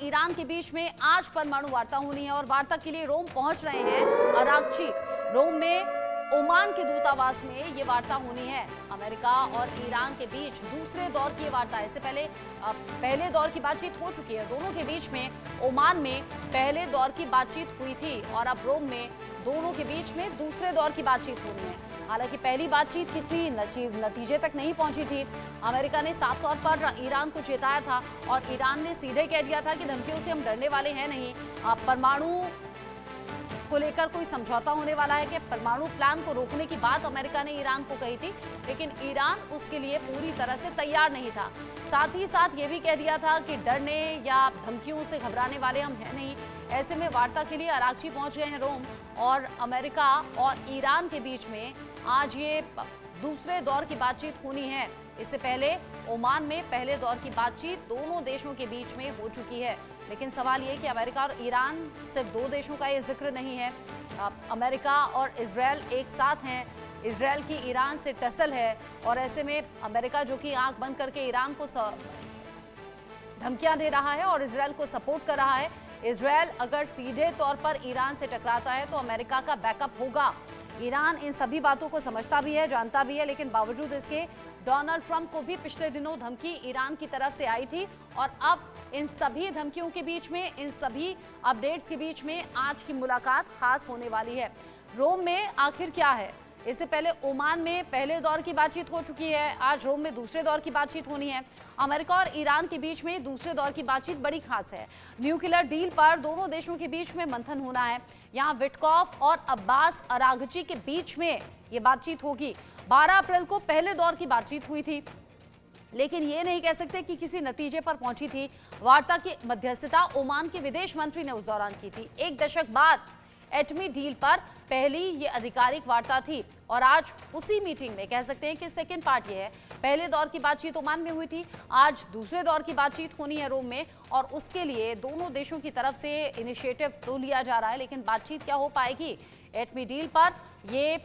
Iran के बीच में आज परमाणु वार्ता होनी है और वार्ता के लिए रोम पहुंच रहे हैं अरागची। रोम में ओमान के दूतावास में ये वार्ता होनी है। अमेरिका और ईरान के बीच दूसरे दौर की ये वार्ता है। इससे पहले दौर की बातचीत हो चुकी है दोनों के बीच में। ओमान में पहले दौर की बातचीत हुई थी और अब रोम में दोनों के बीच में दूसरे दौर की बातचीत होनी है। हालांकि पहली बातचीत किसी नतीजे तक नहीं पहुंची थी। अमेरिका ने साफ तौर पर ईरान को चेताया था और ईरान ने सीधे कह दिया था कि धमकियों से हम डरने वाले हैं नहीं। परमाणु को लेकर कोई समझौता होने वाला है कि परमाणु प्लान को रोकने की बात अमेरिका ने ईरान को कही थी, लेकिन ईरान उसके लिए पूरी तरह से तैयार नहीं था। साथ ही साथ ये भी कह दिया था कि डरने या धमकियों से घबराने वाले हम हैं नहीं। ऐसे में वार्ता के लिए अरागची पहुंच गए हैं रोम और अमेरिका और ईरान के बीच में आज ये दूसरे दौर की बातचीत होनी है। इससे पहले ओमान में पहले दौर की बातचीत दोनों देशों के बीच में हो चुकी है, लेकिन सवाल ये कि अमेरिका और ईरान सिर्फ दो देशों का ये जिक्र नहीं है। अमेरिका और इजराइल एक साथ हैं। इजराइल की ईरान से टसल है और ऐसे में अमेरिका जो कि आंख बंद करके ईरान को धमकियां दे रहा है और इजराइल को सपोर्ट कर रहा है। इजराइल अगर सीधे तौर पर ईरान से टकराता है तो अमेरिका का बैकअप होगा। ईरान इन सभी बातों को समझता भी है, जानता भी है, लेकिन बावजूद इसके डोनाल्ड ट्रंप को भी पिछले दिनों धमकी ईरान की तरफ से आई थी और अब इन सभी धमकियों के बीच में, इन सभी अपडेट्स के बीच में आज की मुलाकात खास होने वाली है। रोम में आखिर क्या है? इससे पहले ओमान में पहले दौर की बातचीत हो चुकी है, आज रोम में दूसरे दौर की बातचीत होनी है। अमेरिका और ईरान के बीच में दूसरे दौर की बातचीत बड़ी खास है। न्यूक्लियर डील पर दोनों देशों के बीच में मंथन होना है। यहाँ विटकॉफ और अब्बास अरागची के बीच में ये बातचीत होगी। 12 अप्रैल को पहले दौर की बातचीत हुई थी, लेकिन ये नहीं कह सकते कि किसी नतीजे पर पहुंची थी। वार्ता की मध्यस्थता ओमान के विदेश मंत्री ने उस दौरान की थी। एक दशक बाद एटमी डील पर पहली ये आधिकारिक वार्ता थी और आज उसी मीटिंग में कह सकते हैं कि सेकंड पार्ट ये है। पहले दौर की बातचीत ओमान में हुई थी, आज दूसरे दौर की बातचीत होनी है रोम में और उसके लिए दोनों देशों की तरफ से इनिशिएटिव तो लिया जा रहा है, लेकिन बातचीत क्या हो पाएगी एटमी डील पर, ये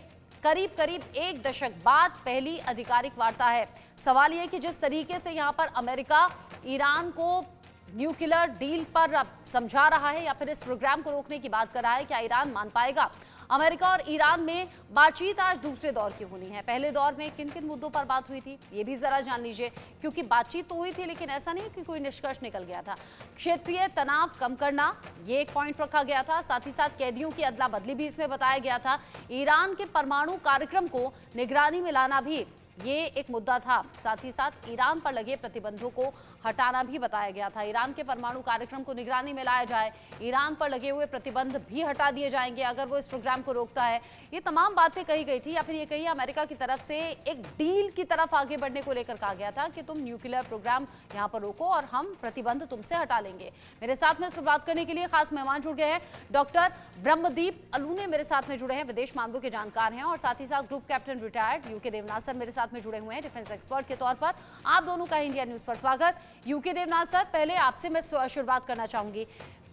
करीब करीब एक दशक बाद पहली आधिकारिक वार्ता है। सवाल यह कि जिस तरीके से यहाँ पर अमेरिका ईरान को न्यूक्लियर डील पर समझा रहा है या फिर इस प्रोग्राम को रोकने की बात कर रहा है, क्या ईरान मान पाएगा? अमेरिका और ईरान में बातचीत आज दूसरे दौर की होनी है। पहले दौर में किन किन मुद्दों पर बात हुई थी ये भी जरा जान लीजिए, क्योंकि बातचीत तो हुई थी लेकिन ऐसा नहीं कि कोई निष्कर्ष निकल गया था। क्षेत्रीय तनाव कम करना ये एक पॉइंट रखा गया था, साथ ही साथ कैदियों की अदला बदली भी इसमें बताया गया था। ईरान के परमाणु कार्यक्रम को निगरानी में लाना भी ये एक मुद्दा था। साथ ही साथ ईरान पर लगे प्रतिबंधों को हटाना भी बताया गया था। ईरान के परमाणु कार्यक्रम को निगरानी में लाया जाए, ईरान पर लगे हुए प्रतिबंध भी हटा दिए जाएंगे अगर वो इस प्रोग्राम को रोकता है। ये तमाम बातें कही गई थी या फिर ये कही अमेरिका की तरफ से एक डील की तरफ आगे बढ़ने को लेकर कहा गया था कि तुम न्यूक्लियर प्रोग्राम यहाँ पर रोको और हम प्रतिबंध तुमसे हटा लेंगे। मेरे साथ में इस पर बात करने के लिए खास मेहमान जुड़ गए हैं। डॉक्टर ब्रह्मदीप अलूने मेरे साथ में जुड़े हैं, विदेश मामलों के जानकार हैं, और साथ ही साथ group captain retired UK Devnath sir मेरे साथ में जुड़े हुए हैं डिफेंस एक्सपर्ट के तौर पर। आप दोनों का इंडिया न्यूज पर स्वागत। यूके देवनाथ सर, पहले आपसे मैं शुरुआत करना चाहूंगी।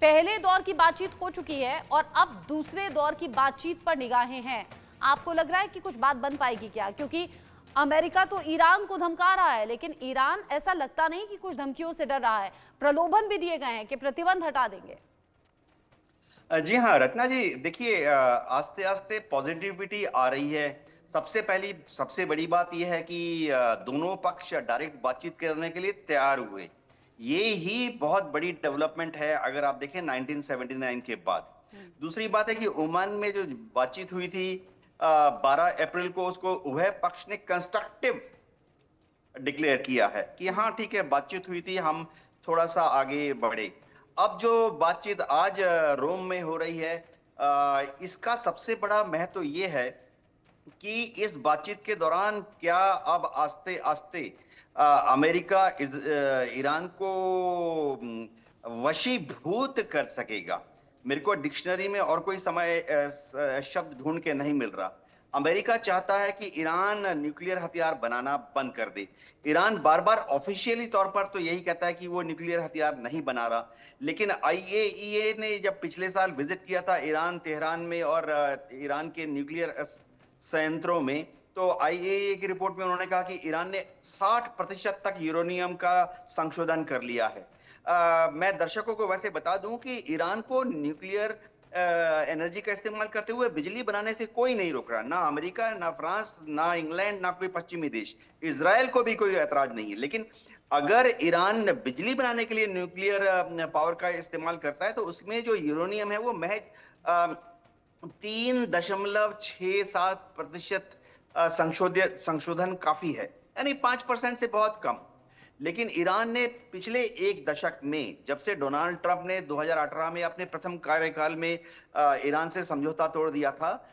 पहले दौर की बातचीत हो चुकी है और अब दूसरे दौर की बातचीत पर निगाहें हैं। आपको लग रहा है कि कुछ बात बन पाएगी क्या? क्योंकि अमेरिका तो ईरान को धमका रहा है, लेकिन ईरान ऐसा लगता नहीं कि कुछ धमकियों से डर रहा है। प्रलोभन भी दिए गए हैं कि प्रतिबंध हटा देंगे। जी हाँ रत्ना जी, देखिए आस्ते आस्ते पॉजिटिविटी आ रही है। सबसे बड़ी बात यह है कि दोनों पक्ष डायरेक्ट बातचीत करने के लिए तैयार हुए। ये ही बहुत बड़ी डेवलपमेंट है अगर आप देखें 1979 के बाद। दूसरी बात है कि ओमान में जो बातचीत हुई थी 12 अप्रैल को, उसको उभय पक्ष ने कंस्ट्रक्टिव डिक्लेयर किया है कि हाँ ठीक है, बातचीत हुई थी, हम थोड़ा सा आगे बढ़े। अब जो बातचीत आज रोम में हो रही है, इसका सबसे बड़ा महत्व ये है कि इस बातचीत के दौरान क्या अब आस्ते आस्ते अमेरिका ईरान को वशीभूत कर सकेगा। मेरे को डिक्शनरी में और कोई शब्द ढूंढ के नहीं मिल रहा। अमेरिका चाहता है कि ईरान न्यूक्लियर हथियार बनाना बंद कर दे। ईरान बार बार ऑफिशियली तौर पर तो यही कहता है कि वो न्यूक्लियर हथियार नहीं बना रहा, लेकिन आईएईए ने जब पिछले साल विजिट किया था ईरान, तेहरान में और ईरान के न्यूक्लियर संयंत्रों में, तो आईएईए की रिपोर्ट में उन्होंने कहा कि ईरान ने 60% तक यूरेनियम का संशोधन कर लिया है। मैं दर्शकों को वैसे बता दूं कि ईरान को न्यूक्लियर एनर्जी का इस्तेमाल करते हुए बिजली बनाने से कोई नहीं रोक रहा, ना अमेरिका, ना फ्रांस, ना इंग्लैंड, ना कोई पश्चिमी देश। इजराइल को भी कोई ऐतराज नहीं है। लेकिन अगर ईरान बिजली बनाने के लिए न्यूक्लियर पावर का इस्तेमाल करता है तो उसमें जो यूरेनियम है वो महज 3.67% संशोधित संशोधन काफी है, यानी 5% से बहुत कम। लेकिन ईरान ने पिछले एक दशक में, जब से डोनाल्ड ट्रंप ने 2018 में अपने प्रथम कार्यकाल में ईरान से समझौता तोड़ दिया था,